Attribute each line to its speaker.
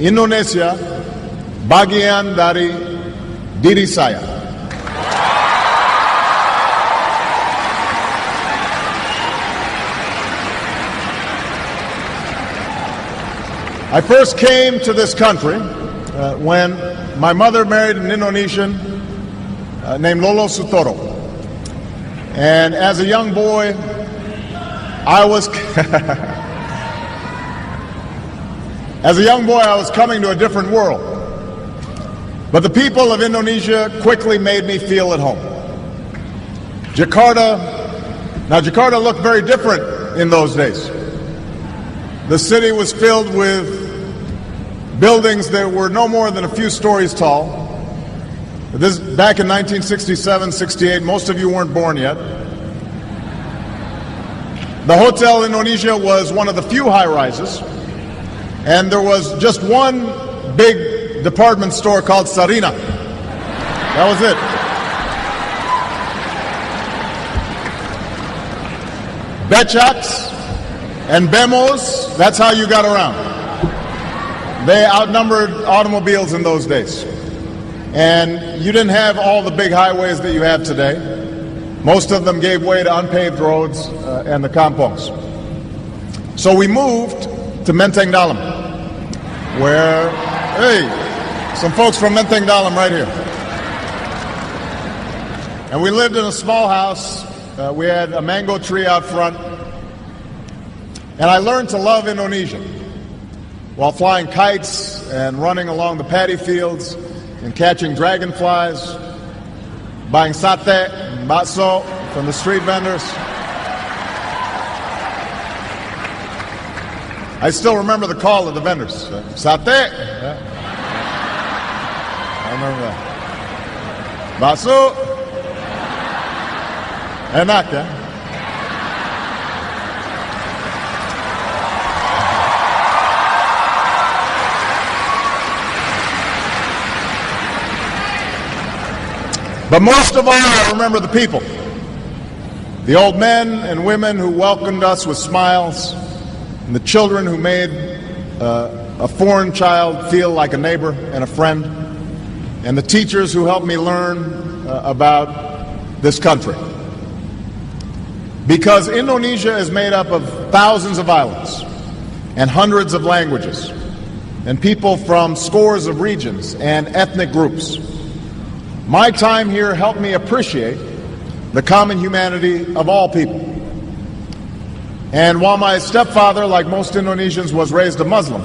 Speaker 1: Indonesia bagian dari diri saya. I first came to this country when my mother married an Indonesian named Lolo Sutoro. And as a young boy, I was coming to a different world. But the people of Indonesia quickly made me feel at home. Jakarta looked very different in those days. The city was filled with buildings that were no more than a few stories tall. This back in 1967, 68, most of you weren't born yet. The Hotel Indonesia was one of the few high-rises, and there was just one big department store called Sarina. That was it. Becaks and Bemos, that's how you got around. They outnumbered automobiles in those days. And you didn't have all the big highways that you have today. Most of them gave way to unpaved roads and the kampongs. So we moved to Menteng Dalam, where, hey, some folks from Menteng Dalam right here. And we lived in a small house. We had a mango tree out front. And I learned to love Indonesia while flying kites and running along the paddy fields and catching dragonflies, buying sate and bakso from the street vendors. I still remember the call of the vendors. Sate. Yeah. I remember that. Bakso. Enak, yeah? But most of all, I remember the people. The old men and women who welcomed us with smiles, and the children who made a foreign child feel like a neighbor and a friend, and the teachers who helped me learn about this country. Because Indonesia is made up of thousands of islands and hundreds of languages, and people from scores of regions and ethnic groups. My time here helped me appreciate the common humanity of all people. And while my stepfather, like most Indonesians, was raised a Muslim,